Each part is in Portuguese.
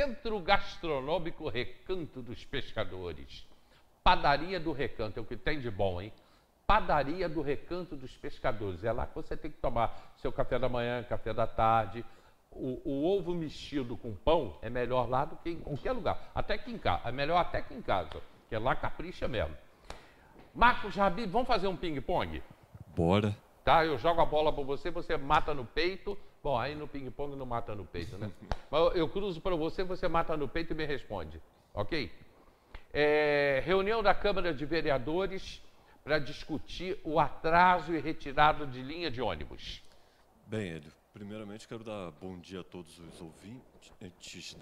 Centro Gastronômico Recanto dos Pescadores. Padaria do Recanto, é o que tem de bom, hein? Padaria do Recanto dos Pescadores. É lá que você tem que tomar seu café da manhã, café da tarde. O ovo mexido com pão é melhor lá do que em qualquer lugar. Até que em casa. É melhor até que em casa, porque lá capricha mesmo. Marcos Rabi, vamos fazer um ping-pong? Bora. Tá, eu jogo a bola para você, você mata no peito. Bom, aí no ping-pong não mata no peito, né? Mas eu cruzo para você, você mata no peito e me responde, ok? Reunião da Câmara de Vereadores para discutir o atraso e retirada de linha de ônibus. Bem, Hélio, primeiramente quero dar bom dia a todos os ouvintes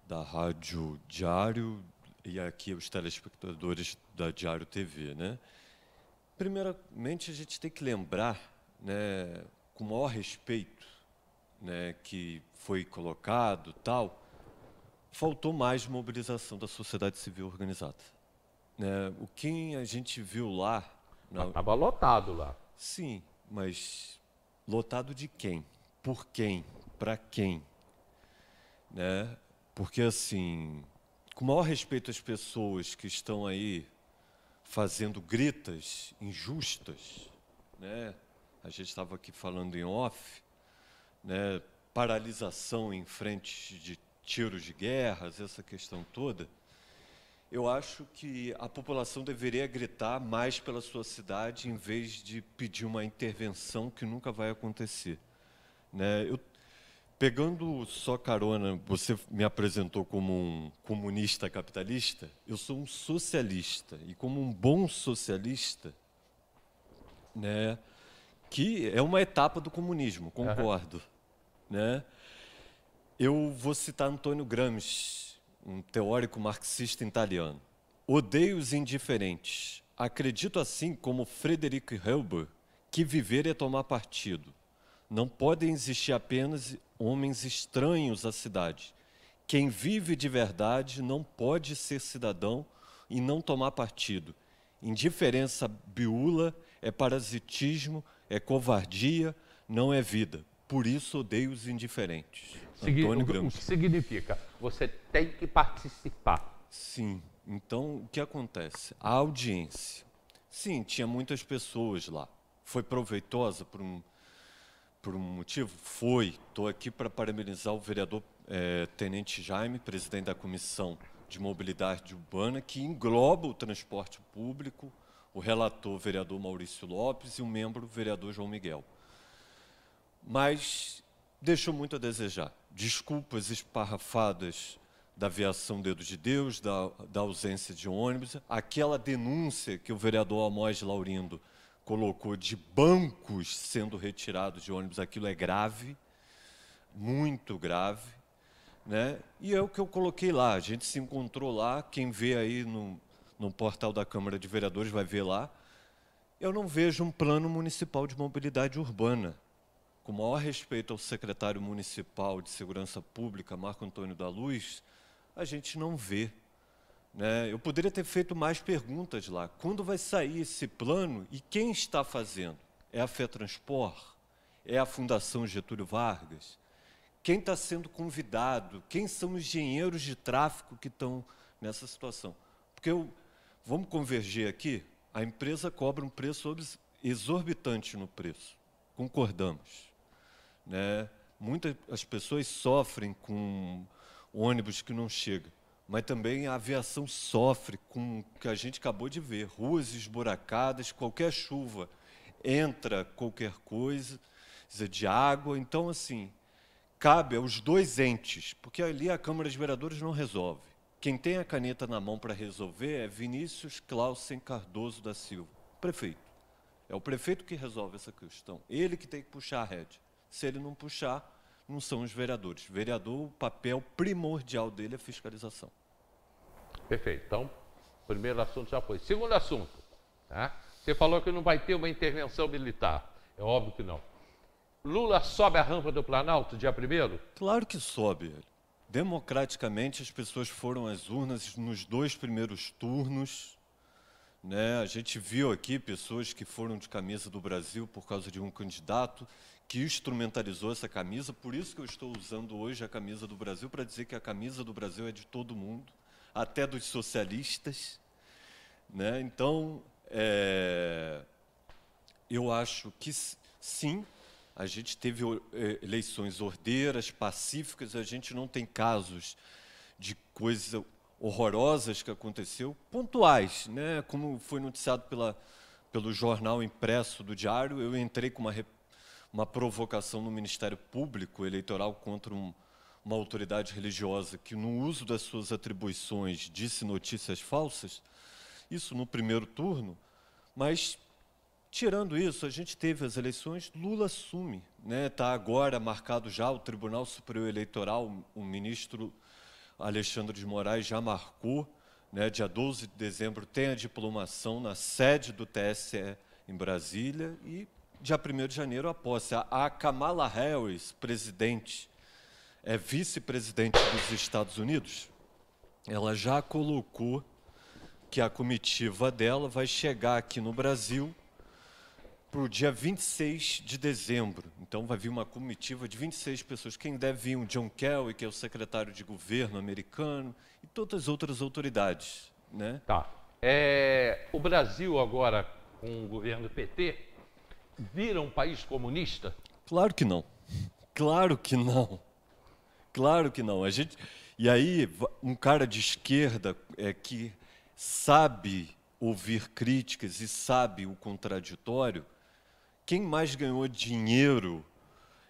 da Rádio Diário e aqui os telespectadores da Diário TV, né? Primeiramente, a gente tem que lembrar, né, com o maior respeito, né, que foi colocado, tal, faltou mais mobilização da sociedade civil organizada. Né? O que a gente viu lá... Estava lotado lá. Sim, mas lotado de quem? Por quem? Para quem? Né? Porque, assim, com o maior respeito às pessoas que estão aí fazendo gritas injustas, né? A gente estava aqui falando em off, né? Paralisação em frente de tiros de guerras, essa questão toda. Eu acho que a população deveria gritar mais pela sua cidade em vez de pedir uma intervenção que nunca vai acontecer. Né? Pegando só carona, você me apresentou como um comunista capitalista, eu sou um socialista, e como um bom socialista, né, que é uma etapa do comunismo, concordo. Né? Eu vou citar Antônio Gramsci, um teórico marxista italiano. Odeio os indiferentes. Acredito, assim como Friedrich Helber, que viver é tomar partido. Não podem existir apenas homens estranhos à cidade. Quem vive de verdade não pode ser cidadão e não tomar partido. Indiferença biula, é parasitismo, é covardia, não é vida. Por isso odeio os indiferentes. Antônio Gramsci. O que significa? Você tem que participar. Sim. Então, o que acontece? A audiência. Sim, tinha muitas pessoas lá. Foi proveitosa por um motivo? Foi. Estou aqui para parabenizar o vereador Tenente Jaime, presidente da Comissão de Mobilidade Urbana, que engloba o transporte público, o relator vereador Maurício Lopes e o membro vereador João Miguel. Mas deixou muito a desejar. Desculpas esparrafadas da aviação Dedo de Deus, da ausência de ônibus, aquela denúncia que o vereador Amós Laurindo colocou de bancos sendo retirados de ônibus, aquilo é grave, muito grave, né? E é o que eu coloquei lá, a gente se encontrou lá, quem vê aí no portal da Câmara de Vereadores vai ver lá. Eu não vejo um plano municipal de mobilidade urbana. Com o maior respeito ao secretário municipal de Segurança Pública, Marco Antônio da Luz, a gente não vê. Né? Eu poderia ter feito mais perguntas lá. Quando vai sair esse plano e quem está fazendo? É a FETranspor? É a Fundação Getúlio Vargas? Quem está sendo convidado? Quem são os engenheiros de tráfego que estão nessa situação? Porque vamos converger aqui, a empresa cobra um preço exorbitante no preço. Concordamos. Né? Muitas pessoas sofrem com ônibus que não chega, mas também a aviação sofre com o que a gente acabou de ver, ruas esburacadas, qualquer chuva entra qualquer coisa de água. Então, assim, cabe aos dois entes, porque ali a Câmara de Vereadores não resolve. Quem tem a caneta na mão para resolver é Vinícius Clausen Cardoso da Silva, prefeito. É o prefeito que resolve essa questão, ele que tem que puxar a rédea. Se ele não puxar, não são os vereadores. O vereador, o papel primordial dele é a fiscalização. Perfeito. Então, o primeiro assunto já foi. Segundo assunto, tá? Você falou que não vai ter uma intervenção militar. É óbvio que não. Lula sobe a rampa do Planalto dia 1º? Claro que sobe. Democraticamente, as pessoas foram às urnas nos 2 primeiros turnos, né? A gente viu aqui pessoas que foram de camisa do Brasil por causa de um candidato que instrumentalizou essa camisa, por isso que eu estou usando hoje a camisa do Brasil, para dizer que a camisa do Brasil é de todo mundo, até dos socialistas, né? Então, eu acho que sim, a gente teve eleições ordeiras, pacíficas, a gente não tem casos de coisas horrorosas que aconteceu, pontuais, né? Como foi noticiado pelo jornal impresso do Diário, eu entrei com uma provocação no Ministério Público Eleitoral contra uma autoridade religiosa que, no uso das suas atribuições, disse notícias falsas, isso no primeiro turno, mas, tirando isso, a gente teve as eleições, Lula assume, né? Está agora marcado já o Tribunal Superior Eleitoral, o ministro Alexandre de Moraes já marcou, né? Dia 12 de dezembro tem a diplomação na sede do TSE em Brasília e dia 1º de janeiro a posse. A Kamala Harris, vice-presidente dos Estados Unidos, ela já colocou que a comitiva dela vai chegar aqui no Brasil para o dia 26 de dezembro. Então, vai vir uma comitiva de 26 pessoas. Quem deve vir? O John Kerry, que é o secretário de governo americano, e todas as outras autoridades, né? Tá. O Brasil agora, com o governo PT, vira um país comunista? Claro que não. Claro que não. Claro que não. E aí, um cara de esquerda que sabe ouvir críticas e sabe o contraditório, quem mais ganhou dinheiro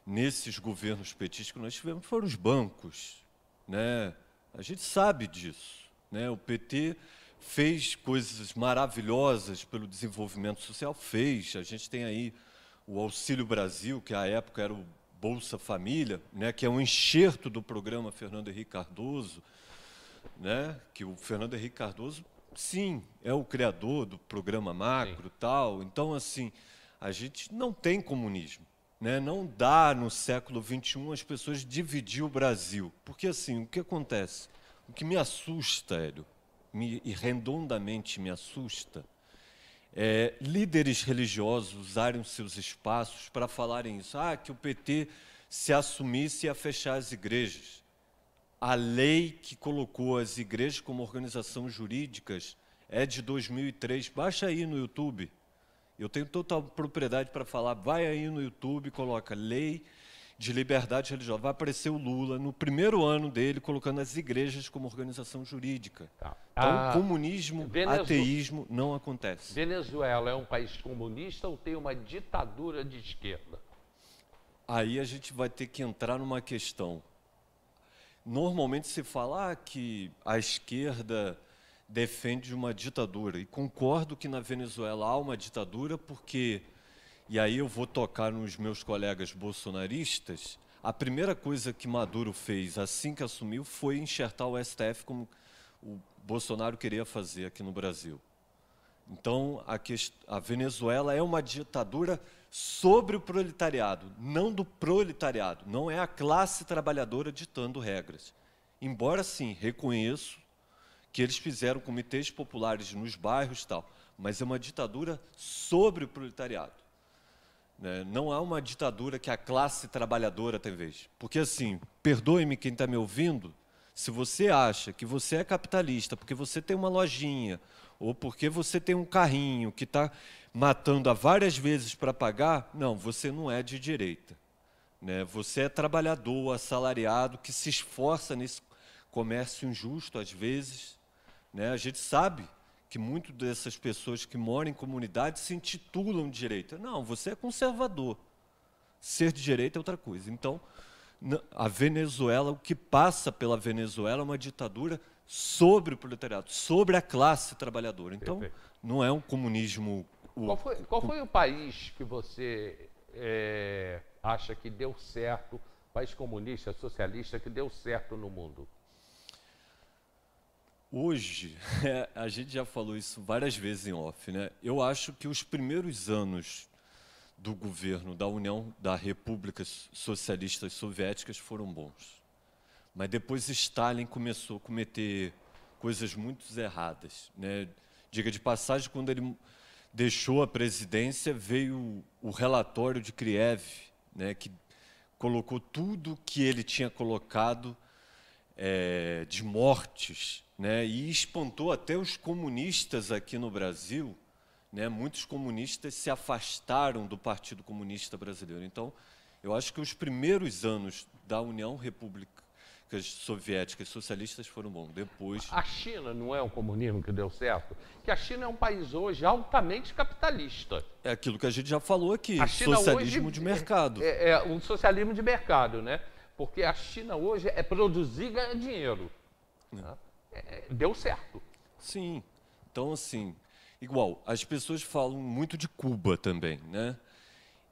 nesses governos petistas que nós tivemos foram os bancos, né? A gente sabe disso, né? O PT fez coisas maravilhosas pelo desenvolvimento social, fez. A gente tem aí o Auxílio Brasil, que à época era o Bolsa Família, né? Que é um enxerto do programa Fernando Henrique Cardoso, né? Que o Fernando Henrique Cardoso, sim, é o criador do programa Macro, tal. Então, assim, a gente não tem comunismo, né? Não dá, no século XXI, as pessoas dividir o Brasil. Porque, assim, o que acontece? O que me assusta, Hélio, e redondamente me assusta, é líderes religiosos usarem os seus espaços para falarem isso. Que o PT se assumisse a fechar as igrejas. A lei que colocou as igrejas como organizações jurídicas é de 2003. Baixa aí no YouTube. Eu tenho total propriedade para falar. Vai aí no YouTube, coloca Lei de Liberdade Religiosa. Vai aparecer o Lula, no primeiro ano dele, colocando as igrejas como organização jurídica. Tá. Então, comunismo, ateísmo não acontece. Venezuela é um país comunista ou tem uma ditadura de esquerda? Aí a gente vai ter que entrar numa questão. Normalmente se fala que a esquerda defende uma ditadura. E concordo que na Venezuela há uma ditadura porque, e aí eu vou tocar nos meus colegas bolsonaristas, a primeira coisa que Maduro fez assim que assumiu foi enxertar o STF como o Bolsonaro queria fazer aqui no Brasil. Então, a Venezuela é uma ditadura sobre o proletariado, não do proletariado. Não é a classe trabalhadora ditando regras. Embora, sim, reconheço que eles fizeram comitês populares nos bairros e tal, mas é uma ditadura sobre o proletariado. Né? Não há uma ditadura que a classe trabalhadora tem vez. Porque, assim, perdoe-me quem está me ouvindo, se você acha que você é capitalista porque você tem uma lojinha ou porque você tem um carrinho que está matando a várias vezes para pagar, não, você não é de direita. Né? Você é trabalhador, assalariado, que se esforça nesse comércio injusto, às vezes. Né? A gente sabe que muitas dessas pessoas que moram em comunidades se intitulam de direita. Não, você é conservador. Ser de direita é outra coisa. Então, a Venezuela, o que passa pela Venezuela é uma ditadura sobre o proletariado, sobre a classe trabalhadora. Então, não é um comunismo... Qual foi o país que você acha que deu certo, país comunista, socialista, que deu certo no mundo? Hoje, a gente já falou isso várias vezes em off, né? Eu acho que os primeiros anos do governo da União das Repúblicas Socialistas Soviéticas foram bons. Mas depois Stalin começou a cometer coisas muito erradas, né? Diga de passagem, quando ele deixou a presidência, veio o relatório de Kriev, né, que colocou tudo que ele tinha colocado de mortes, né, e espantou até os comunistas aqui no Brasil, né, muitos comunistas se afastaram do Partido Comunista Brasileiro. Então, eu acho que os primeiros anos da União República Soviéticas socialistas foram bons. Depois... A China não é um comunismo que deu certo? Que a China é um país hoje altamente capitalista. É aquilo que a gente já falou aqui, A China socialismo hoje de mercado. É um socialismo de mercado, né? Porque a China hoje é produzir e ganhar dinheiro. Deu certo. Sim. Então, assim, igual, as pessoas falam muito de Cuba também, né?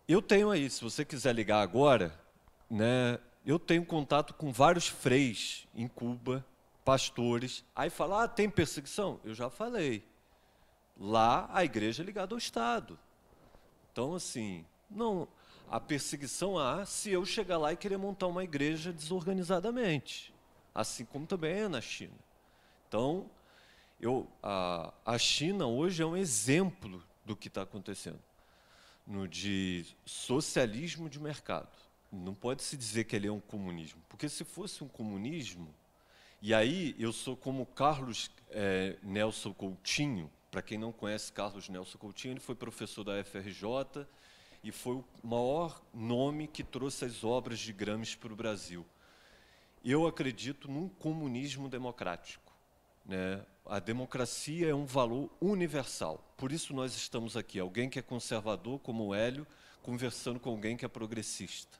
Eu tenho aí, se você quiser ligar agora, né? Eu tenho contato com vários freis em Cuba, pastores. Aí fala, tem perseguição? Eu já falei. Lá, a igreja é ligada ao Estado. Então, assim, não, a perseguição há se eu chegar lá e querer montar uma igreja desorganizadamente. Assim como também é na China. Então, a China hoje é um exemplo do que está acontecendo no de socialismo de mercado. Não pode se dizer que ele é um comunismo, porque se fosse um comunismo, e aí eu sou como Carlos Nelson Coutinho. Para quem não conhece Carlos Nelson Coutinho, ele foi professor da FRJ e foi o maior nome que trouxe as obras de Gramsci para o Brasil. Eu acredito num comunismo democrático, né? A democracia é um valor universal, por isso nós estamos aqui, alguém que é conservador, como o Hélio, conversando com alguém que é progressista.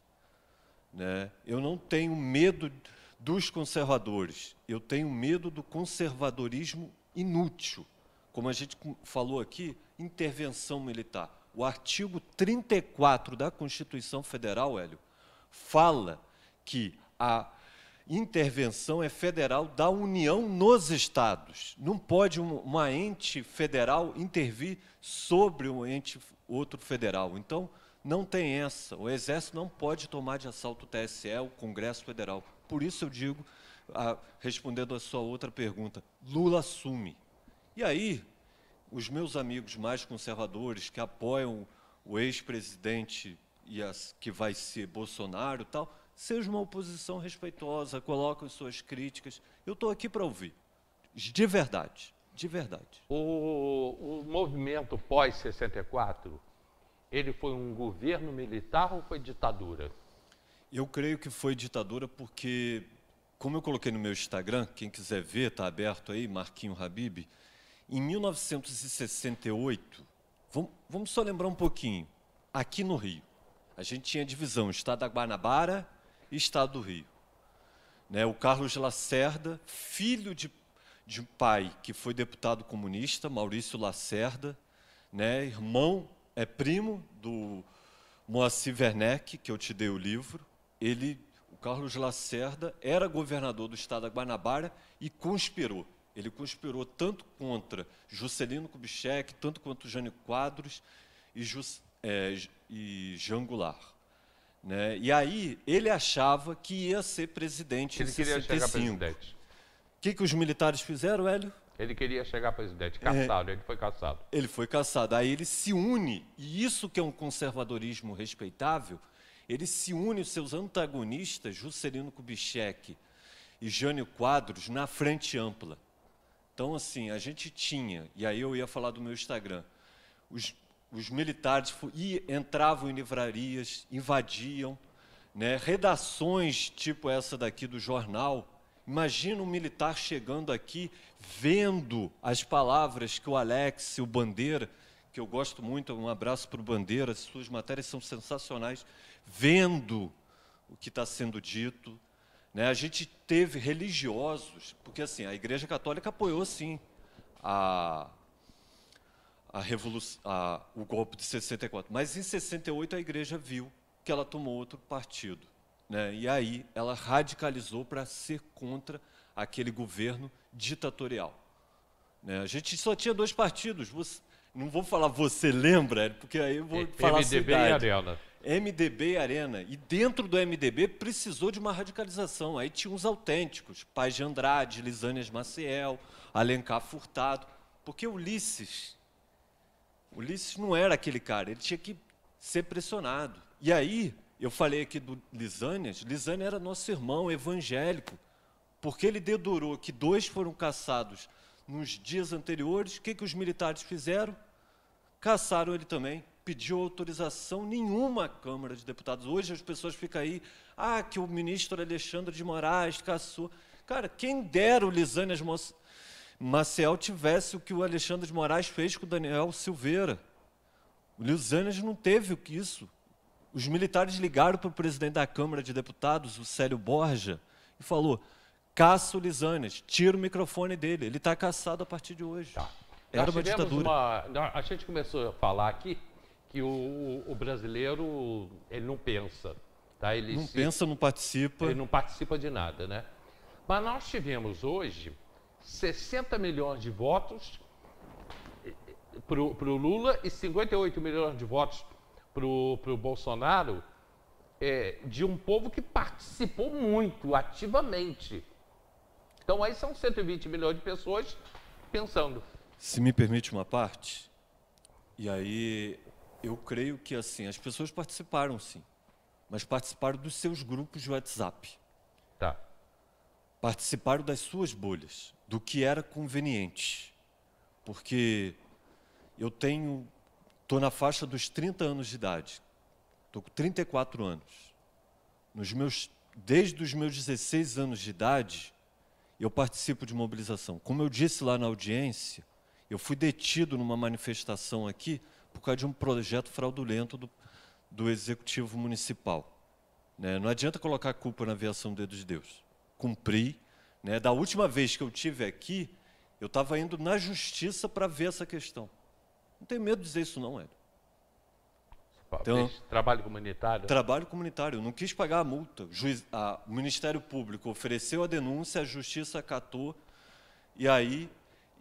Né? Eu não tenho medo dos conservadores, eu tenho medo do conservadorismo inútil. Como a gente falou aqui, intervenção militar. O artigo 34 da Constituição Federal, Hélio, fala que a intervenção é federal da União nos estados. Não pode uma ente federal intervir sobre um ente outro federal. Então, não tem essa. O Exército não pode tomar de assalto o TSE, o Congresso Federal. Por isso eu digo, respondendo a sua outra pergunta, Lula assume. E aí, os meus amigos mais conservadores, que apoiam o ex-presidente que vai ser Bolsonaro e tal, seja uma oposição respeitosa, coloquem suas críticas. Eu estou aqui para ouvir. De verdade, de verdade. O movimento pós-64... ele foi um governo militar ou foi ditadura? Eu creio que foi ditadura porque, como eu coloquei no meu Instagram, quem quiser ver, está aberto aí, Marquinho Habib, em 1968, vamos só lembrar um pouquinho, aqui no Rio, a gente tinha divisão, Estado da Guanabara e Estado do Rio. Né, o Carlos Lacerda, filho de um pai que foi deputado comunista, Maurício Lacerda, né, primo do Moacir Werneck, que eu te dei o livro. O Carlos Lacerda, era governador do estado da Guanabara e conspirou. Ele conspirou tanto contra Juscelino Kubitschek, tanto quanto Jânio Quadros e Jean Goulart. Né? E aí, ele achava que ia ser presidente em 65. Ele queria chegar presidente. O que os militares fizeram, Hélio? Ele queria chegar presidente, caçado, ele foi caçado. Ele foi caçado, aí ele se une, e isso que é um conservadorismo respeitável, ele se une aos seus antagonistas, Juscelino Kubitschek e Jânio Quadros, na frente ampla. Então, assim, a gente tinha, e aí eu ia falar do meu Instagram, os militares entravam em livrarias, invadiam, né, redações tipo essa daqui do jornal. Imagina um militar chegando aqui, vendo as palavras que o Alex, o Bandeira, que eu gosto muito, um abraço para o Bandeira, suas matérias são sensacionais, vendo o que está sendo dito. Né? A gente teve religiosos, porque assim, a Igreja Católica apoiou, sim, o golpe de 64, mas em 68 a Igreja viu que ela tomou outro partido. Né? E aí ela radicalizou para ser contra aquele governo ditatorial. Né? A gente só tinha dois partidos. Não vou falar você lembra, porque aí eu vou falar a MDB cidade. e Arena. MDB e Arena. E dentro do MDB precisou de uma radicalização. Aí tinha uns autênticos, Paz de Andrade, Lisânias Maciel, Alencar Furtado. Porque Ulisses não era aquele cara, ele tinha que ser pressionado. E aí, eu falei aqui do Lisânias, Lisânias era nosso irmão evangélico, porque ele dedurou que 2 foram caçados nos dias anteriores. O que os militares fizeram? Caçaram ele também, pediu autorização nenhuma à Câmara de Deputados. Hoje as pessoas ficam aí, que o ministro Alexandre de Moraes caçou. Cara, quem dera o Lisânias Maciel tivesse o que o Alexandre de Moraes fez com o Daniel Silveira. O Lisânias não teve isso. Os militares ligaram para o presidente da Câmara de Deputados, o Célio Borja, e falou: caça o Lisânias, tira o microfone dele, ele está caçado a partir de hoje. Tá. Era uma ditadura. A gente começou a falar aqui que o brasileiro, ele não pensa. Tá? Ele não pensa, não participa. Ele não participa de nada, né? Mas nós tivemos hoje 60 milhões de votos para o Lula e 58 milhões de votos para o Bolsonaro, de um povo que participou muito, ativamente. Então aí são 120 milhões de pessoas pensando. Se me permite uma parte, e aí eu creio que assim, as pessoas participaram sim, mas participaram dos seus grupos de WhatsApp. Tá. Participaram das suas bolhas, do que era conveniente. Porque eu estou na faixa dos 30 anos de idade, estou com 34 anos. Desde os meus 16 anos de idade, eu participo de mobilização. Como eu disse lá na audiência, eu fui detido numa manifestação aqui por causa de um projeto fraudulento do Executivo Municipal. Né? Não adianta colocar a culpa na aviação Dedo de Deus. Cumpri. Né? Da última vez que eu estive aqui, eu estava indo na justiça para ver essa questão. Não tenho medo de dizer isso não, Hélio. Então, trabalho comunitário? Trabalho comunitário. Eu não quis pagar a multa. O Ministério Público ofereceu a denúncia, a Justiça acatou, e aí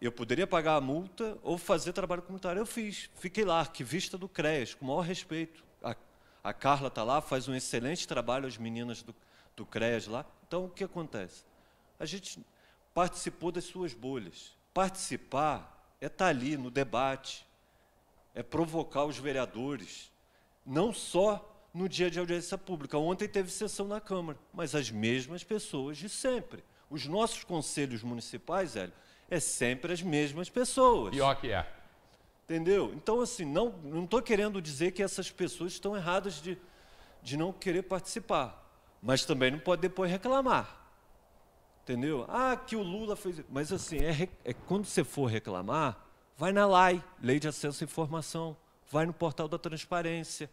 eu poderia pagar a multa ou fazer trabalho comunitário. Eu fiz. Fiquei lá, arquivista do CREAS, com o maior respeito. A Carla está lá, faz um excelente trabalho, as meninas do CREAS lá. Então, o que acontece? A gente participou das suas bolhas. Participar é estar ali no debate, é provocar os vereadores, não só no dia de audiência pública. Ontem teve sessão na Câmara, mas as mesmas pessoas de sempre. Os nossos conselhos municipais, Hélio, é sempre as mesmas pessoas. Pior que é. Entendeu? Então, assim, não estou querendo dizer que essas pessoas estão erradas de não querer participar, mas também não pode depois reclamar. Entendeu? Que o Lula fez... Mas, assim, quando você for reclamar, vai na LAI, Lei de Acesso à Informação, vai no portal da transparência.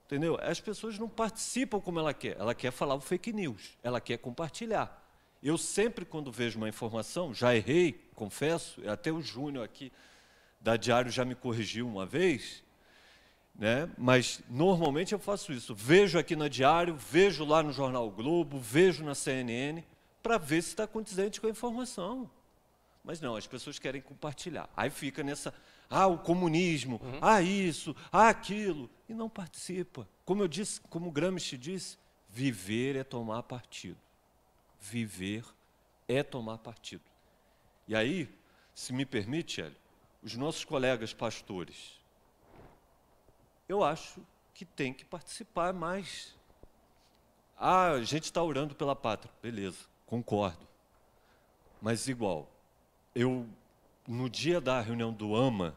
Entendeu? As pessoas não participam como ela quer falar o fake news, ela quer compartilhar. Eu sempre, quando vejo uma informação, já errei, confesso, até o Júnior aqui da Diário já me corrigiu uma vez, né? Mas normalmente eu faço isso, vejo aqui na Diário, vejo lá no Jornal Globo, vejo na CNN, para ver se está condizente com a informação. Mas não, as pessoas querem compartilhar. Aí fica nessa, o comunismo, isso, aquilo, e não participa. Como eu disse, como Gramsci disse, viver é tomar partido. Viver é tomar partido. E aí, se me permite, Hélio, os nossos colegas pastores, eu acho que tem que participar mais. A gente está orando pela pátria, beleza, concordo. Mas igual, no dia da reunião do AMA,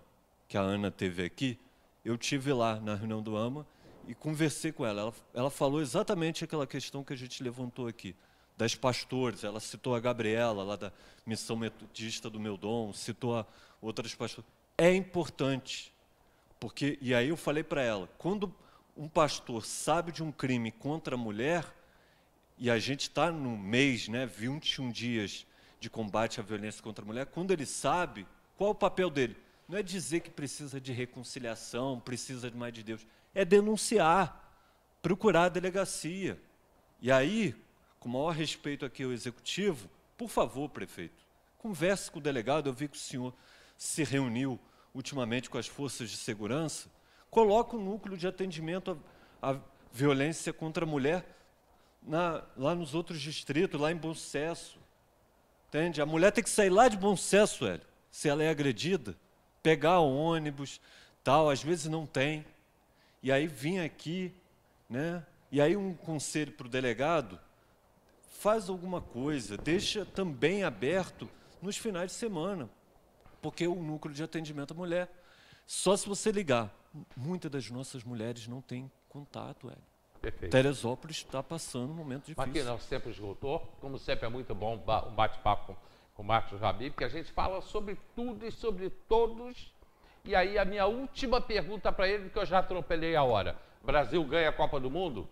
que a Ana teve aqui, eu tive lá na reunião do AMA e conversei com ela. Ela falou exatamente aquela questão que a gente levantou aqui, das pastores. Ela citou a Gabriela, lá da Missão Metodista do Meu Dom, citou outras pastoras. É importante, porque, e aí eu falei para ela, quando um pastor sabe de um crime contra a mulher, e a gente está no mês, né, 21 dias de combate à violência contra a mulher, quando ele sabe, qual é o papel dele? Não é dizer que precisa de reconciliação, precisa de mais de Deus, é denunciar, procurar a delegacia. E aí, com o maior respeito aqui ao Executivo, por favor, prefeito, converse com o delegado, eu vi que o senhor se reuniu ultimamente com as forças de segurança, coloca um núcleo de atendimento à violência contra a mulher lá nos outros distritos, lá em Bom Sucesso. Entende? A mulher tem que sair lá de Bom Sucesso, Hélio. se ela é agredida, pegar o ônibus, tal, às vezes não tem. E aí vir aqui, né? E aí um conselho para o delegado, faz alguma coisa, deixa também aberto nos finais de semana, porque o núcleo de atendimento à mulher, só se você ligar. Muitas das nossas mulheres não têm contato, Hélio. Perfeito. Teresópolis está passando um momento difícil. Aqui nosso tempo esgotou. Como sempre, é muito bom um bate-papo com o Marcos Rabi, porque a gente fala sobre tudo e sobre todos. E aí a minha última pergunta para ele, que eu já atropelei a hora. Brasil ganha a Copa do Mundo?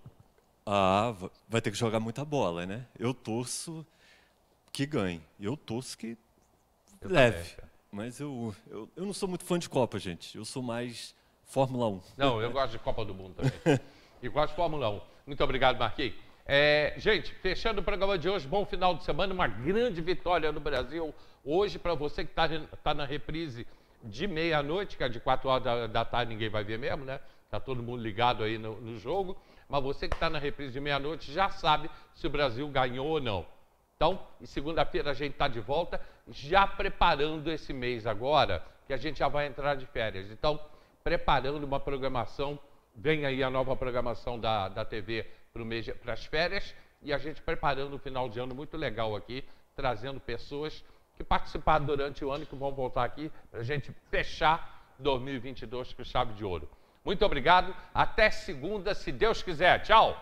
Ah, vai ter que jogar muita bola, né? Eu torço que ganhe. Eu torço que leve. Também. Mas eu não sou muito fã de Copa, gente. Eu sou mais Fórmula 1. Não, eu gosto de Copa do Mundo também. E gosto de Fórmula 1. Muito obrigado, Marquinhos. Gente, fechando o programa de hoje, bom final de semana, uma grande vitória no Brasil. Hoje, para você que está na reprise de meia-noite, que é de 4 horas da tarde, ninguém vai ver mesmo, né? Está todo mundo ligado aí no jogo. Mas você que está na reprise de meia-noite já sabe se o Brasil ganhou ou não. Então, em segunda-feira a gente está de volta, já preparando esse mês agora, que a gente já vai entrar de férias. Então, preparando uma programação, vem aí a nova programação da TV para as férias, e a gente preparando um final de ano muito legal aqui, trazendo pessoas que participaram durante o ano e que vão voltar aqui para a gente fechar 2022 com chave de ouro. Muito obrigado, até segunda, se Deus quiser. Tchau!